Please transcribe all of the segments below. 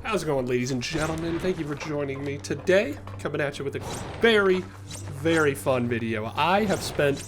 How's it going, ladies and gentlemen? Thank you for joining me today. Coming at you with a very, very fun video. I have spent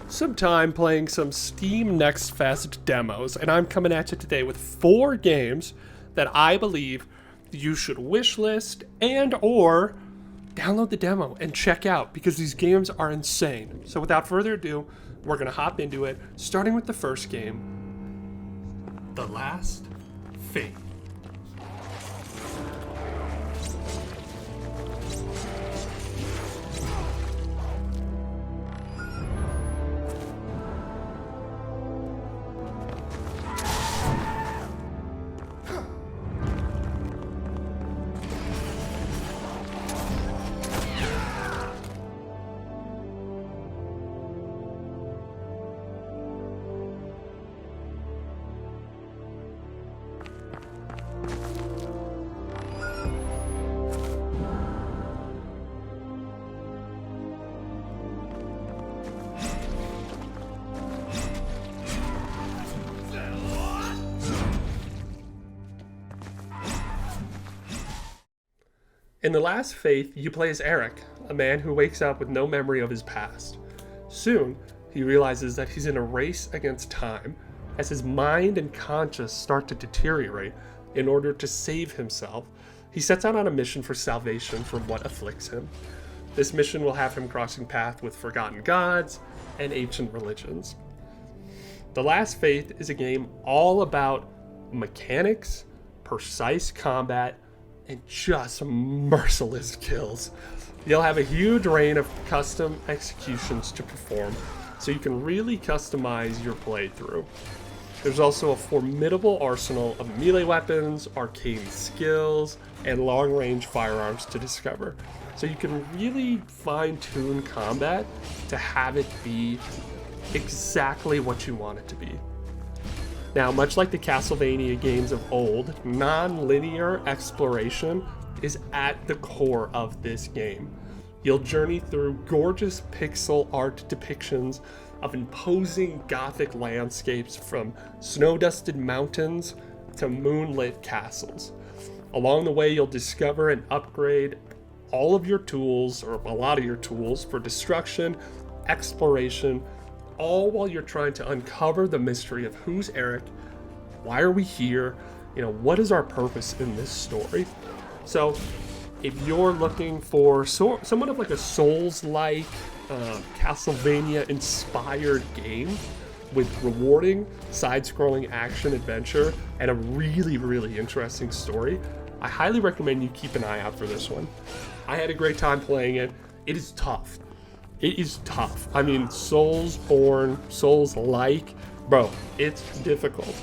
some time playing some Steam Next Fest demos, and I'm coming at you today with 4 games that I believe you should wishlist and or download the demo and check out, because these games are insane. So without further ado, we're gonna hop into it, starting with the first game, The Last Faith. In The Last Faith, you play as Eric, a man who wakes up with no memory of his past. Soon, he realizes that he's in a race against time, as his mind and conscience start to deteriorate. In order to save himself, he sets out on a mission for salvation from what afflicts him. This mission will have him crossing paths with forgotten gods and ancient religions. The Last Faith is a game all about mechanics, precise combat, and just merciless kills. You'll have a huge range of custom executions to perform, so you can really customize your playthrough. There's also a formidable arsenal of melee weapons, arcane skills, and long-range firearms to discover. So you can really fine-tune combat to have it be exactly what you want it to be. Now, much like the Castlevania games of old, non-linear exploration is at the core of this game. You'll journey through gorgeous pixel art depictions of imposing gothic landscapes, from snow-dusted mountains to moonlit castles. Along the way, you'll discover and upgrade all of your tools, or a lot of your tools, for destruction, exploration, all while you're trying to uncover the mystery of who's Eric, why are we here, what is our purpose in this story. So if you're looking for somewhat of like a Souls-like, Castlevania-inspired game with rewarding side-scrolling action adventure and a really, really interesting story, I highly recommend you keep an eye out for this one. I had a great time playing it. It is tough. It is tough. I mean, Soulsborne, Souls-like, bro, it's difficult.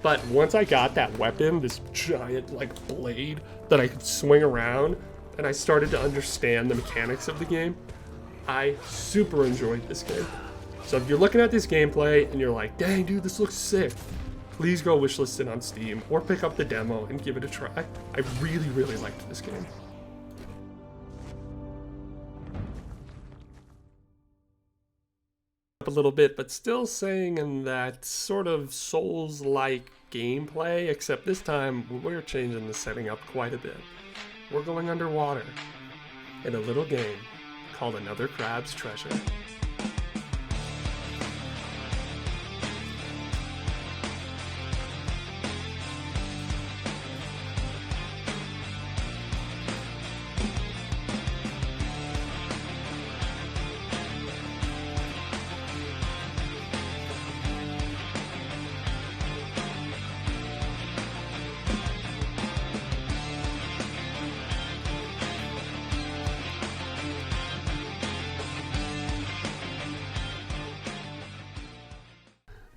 But once I got that weapon, this giant blade that I could swing around, and I started to understand the mechanics of the game, I super enjoyed this game. So if you're looking at this gameplay and you're like, dang dude, this looks sick, please go wishlist it on Steam or pick up the demo and give it a try. I really, really liked this game. A little bit, but still staying in that sort of Souls-like gameplay, except this time we're changing the setting up quite a bit. We're going underwater in a little game called Another Crab's Treasure.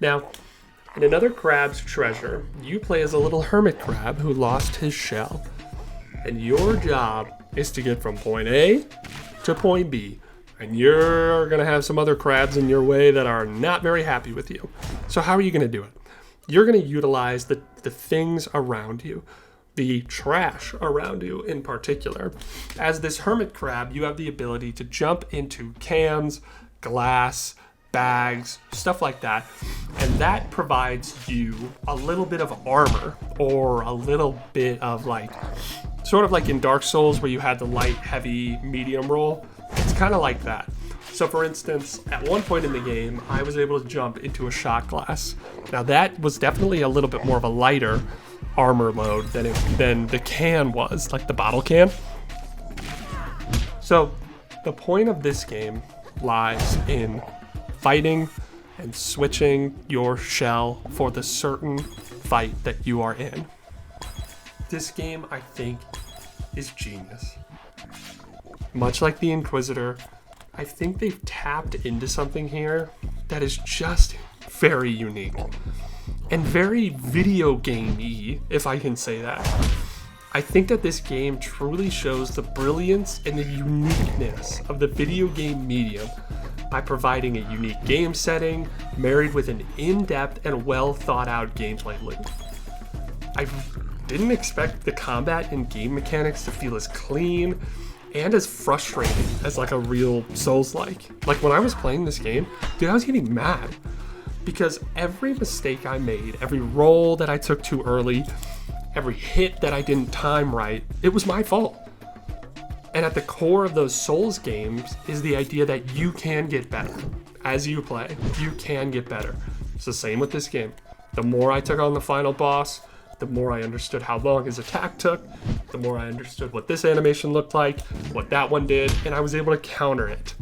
Now, in Another Crab's Treasure, you play as a little hermit crab who lost his shell. And your job is to get from point A to point B. And you're going to have some other crabs in your way that are not very happy with you. So how are you going to do it? You're going to utilize the things around you, the trash around you in particular. As this hermit crab, you have the ability to jump into cans, glass, bags, stuff like that. And that provides you a little bit of armor, or a little bit of like, sort of like in Dark Souls where you had the light, heavy, medium roll. It's kind of like that. So for instance, at one point in the game, I was able to jump into a shot glass. Now that was definitely a little bit more of a lighter armor load than the can was, like the bottle can. So the point of this game lies in fighting and switching your shell for the certain fight that you are in. This game, I think, is genius. Much like the Inquisitor, I think they've tapped into something here that is just very unique and very video game-y, if I can say that. I think that this game truly shows the brilliance and the uniqueness of the video game medium by providing a unique game setting married with an in-depth and well thought out gameplay loop. I didn't expect the combat and game mechanics to feel as clean and as frustrating as like a real Souls-like. Like when I was playing this game, dude, I was getting mad because every mistake I made, every roll that I took too early, every hit that I didn't time right, it was my fault. And at the core of those Souls games is the idea that you can get better. As you play, you can get better. It's the same with this game. The more I took on the final boss, the more I understood how long his attack took, the more I understood what this animation looked like, what that one did, and I was able to counter it.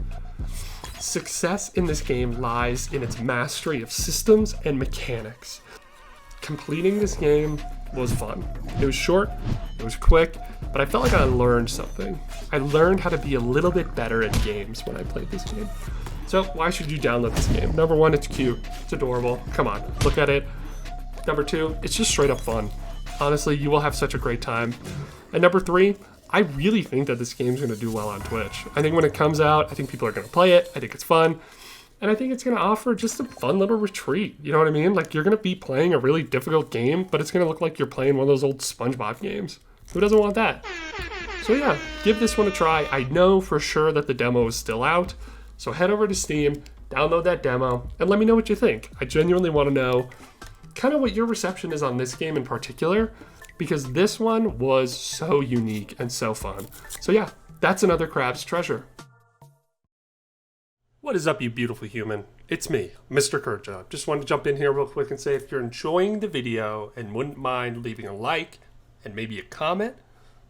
Success in this game lies in its mastery of systems and mechanics. Completing this game was fun. It was short, it was quick, but I felt like I learned something. I learned how to be a little bit better at games when I played this game. So why should you download this game? Number one, it's cute, it's adorable, come on, look at it. Number two, it's just straight up fun. Honestly, you will have such a great time. And number three, I really think that this game's gonna do well on Twitch. I think when it comes out, I think people are gonna play it, I think it's fun, and I think it's gonna offer just a fun little retreat, you know what I mean? Like you're gonna be playing a really difficult game, but it's gonna look like you're playing one of those old SpongeBob games. Who doesn't want that? So yeah, give this one a try. I know for sure that the demo is still out, so head over to Steam, download that demo, and let me know what you think. I genuinely wanna know kind of what your reception is on this game in particular, because this one was so unique and so fun. So yeah, that's another Crab's Treasure. What is up, you beautiful human? It's me, Mr. Kurja. Just wanted to jump in here real quick and say if you're enjoying the video and wouldn't mind leaving a like and maybe a comment,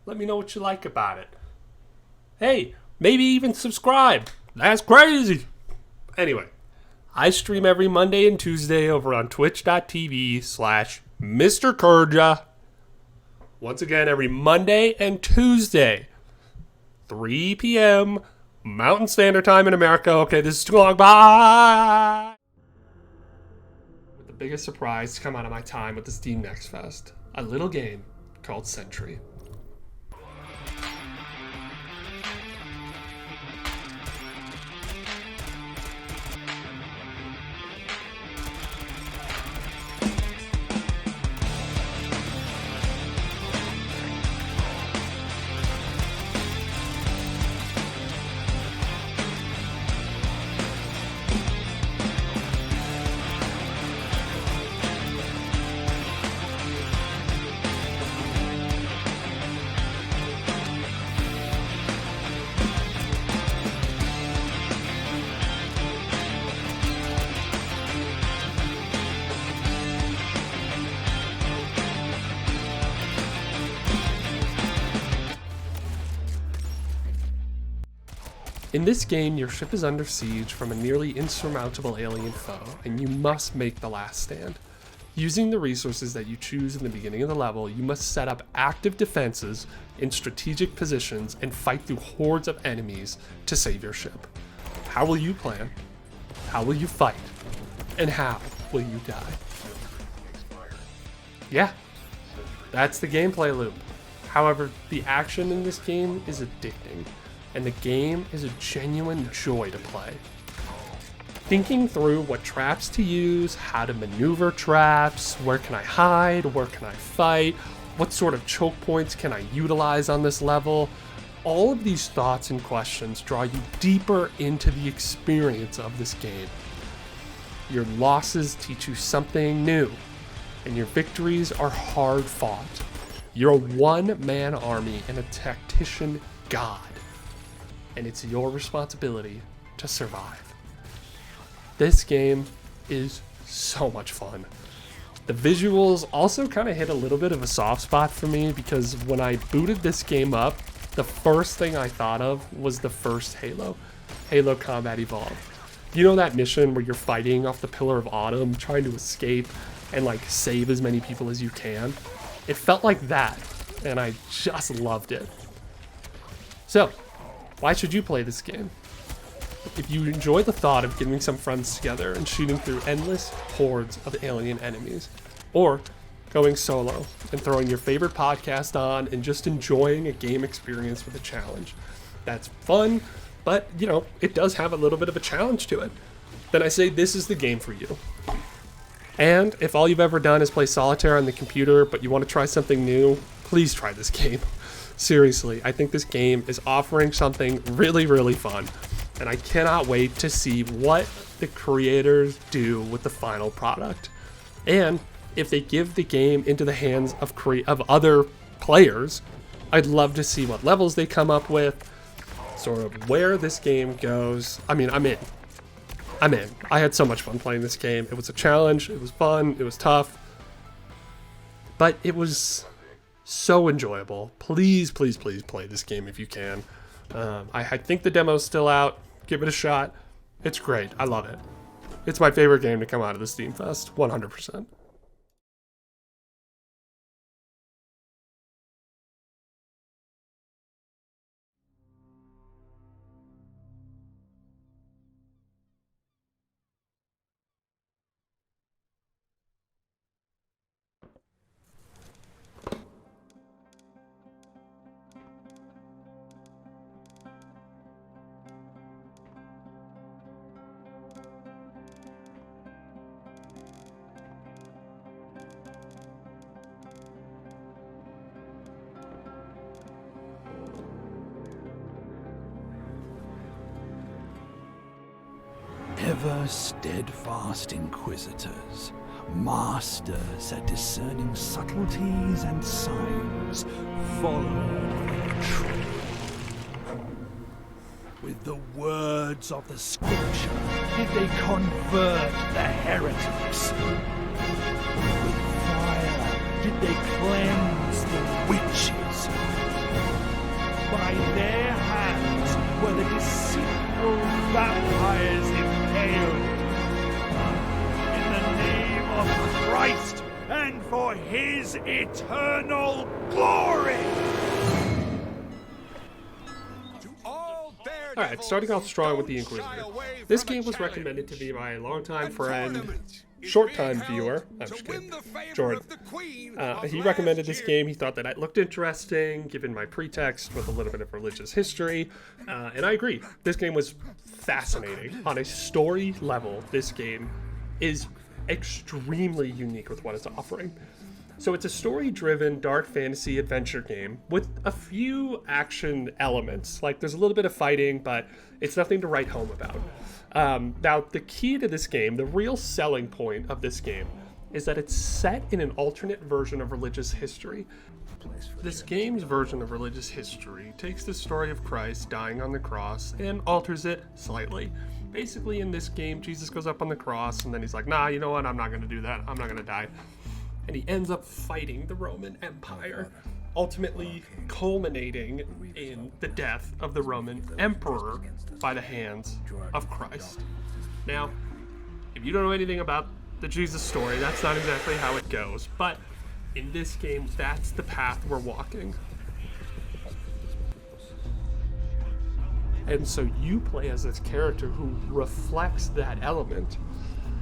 let me know what you like about it. Hey, maybe even subscribe. That's crazy. Anyway, I stream every Monday and Tuesday over on twitch.tv/Mr. Kurja. Once again, every Monday and Tuesday, 3 p.m. Mountain Standard Time in America. Okay, this is too long. Bye! With the biggest surprise to come out of my time with the Steam Next Fest, a little game called Sentry. In this game, your ship is under siege from a nearly insurmountable alien foe, and you must make the last stand. Using the resources that you choose in the beginning of the level, you must set up active defenses in strategic positions and fight through hordes of enemies to save your ship. How will you plan? How will you fight? And how will you die? Yeah, that's the gameplay loop. However, the action in this game is addicting, and the game is a genuine joy to play. Thinking through what traps to use, how to maneuver traps, where can I hide, where can I fight, what sort of choke points can I utilize on this level, all of these thoughts and questions draw you deeper into the experience of this game. Your losses teach you something new, and your victories are hard fought. You're a one-man army and a tactician god, and it's your responsibility to survive. This game is so much fun. The visuals also kind of hit a little bit of a soft spot for me because when I booted this game up, the first thing I thought of was the first Halo Combat Evolved. You know that mission where you're fighting off the Pillar of Autumn, trying to escape and like save as many people as you can? It felt like that, and I just loved it. So, why should you play this game? If you enjoy the thought of getting some friends together and shooting through endless hordes of alien enemies, or going solo and throwing your favorite podcast on and just enjoying a game experience with a challenge, that's fun, but you know, it does have a little bit of a challenge to it, then I say this is the game for you. And if all you've ever done is play solitaire on the computer, but you want to try something new, please try this game. Seriously, I think this game is offering something really, really fun. And I cannot wait to see what the creators do with the final product. And if they give the game into the hands of other players, I'd love to see what levels they come up with, sort of where this game goes. I mean, I'm in. I had so much fun playing this game. It was a challenge, it was fun, it was tough, but it was so enjoyable. Please, please, please play this game if you can. I think the demo's still out. Give it a shot. It's great. I love it. It's my favorite game to come out of the Steam Fest, 100%. Ever steadfast inquisitors, masters at discerning subtleties and signs, followed their trail. With the words of the scripture did they convert the heretics. With fire did they cleanse the witches. By their hands were the deceitful vampires impaled. In the name of Christ and for his eternal glory! Alright, starting off strong with the Inquisitor. This game was recommended to me by a longtime friend, short-time viewer, I'm just kidding, Jordan. He recommended this game. He thought that it looked interesting, given my pretext with a little bit of religious history, and I agree. This game was fascinating. On a story level, this game is extremely unique with what it's offering. So it's a story-driven dark fantasy adventure game with a few action elements. Like there's a little bit of fighting, but it's nothing to write home about. Now, the key to this game, the real selling point of this game, is that it's set in an alternate version of religious history. This game's version of religious history takes the story of Christ dying on the cross and alters it slightly. Basically, in this game, Jesus goes up on the cross, and then he's like, nah, you know what, I'm not going to do that. I'm not going to die. And he ends up fighting the Roman Empire, ultimately culminating in the death of the Roman Emperor by the hands of Christ. Now, if you don't know anything about the Jesus story, that's not exactly how it goes, but in this game, that's the path we're walking. And so you play as this character who reflects that element.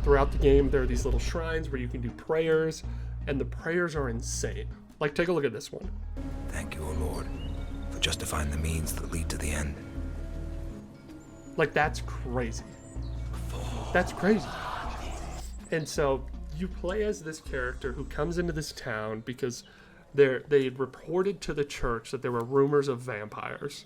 Throughout the game, there are these little shrines where you can do prayers, and the prayers are insane. Like, take a look at this one. Thank you, O Lord, for justifying the means that lead to the end. Like, that's crazy. That's crazy. And so you play as this character who comes into this town because they reported to the church that there were rumors of vampires.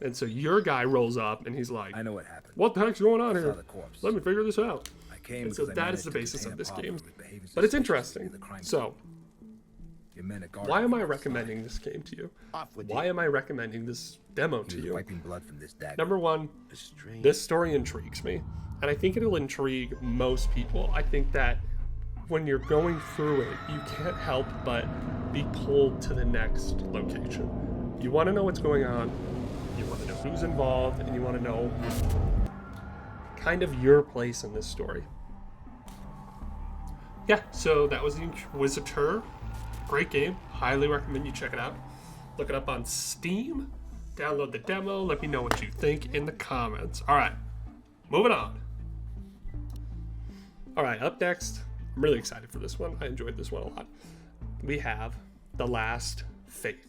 And so your guy rolls up and he's like, I know what happened. what the heck's going on I saw here? the corpse. Let me figure this out. came And so because I that managed is the to basis contain of a this pauper game. who was behaving But it's suspiciously interesting. in the crime So, Your men at guard why am I were recommending this game to you? Off with Why you. am I recommending this demo He to was you? wiping blood from this dagger. Number one, Strange. this story intrigues me. And I think it'll intrigue most people. I think that when you're going through it, you can't help but be pulled to the next location. You want to know what's going on, you want to know who's involved, and you want to know kind of your place in this story. Yeah, so that was the Inquisitor. Great game. Highly recommend you check it out. Look it up on Steam. Download the demo. Let me know what you think in the comments. All right, moving on. All right, up next, I'm really excited for this one. I enjoyed this one a lot. We have The Last Faith.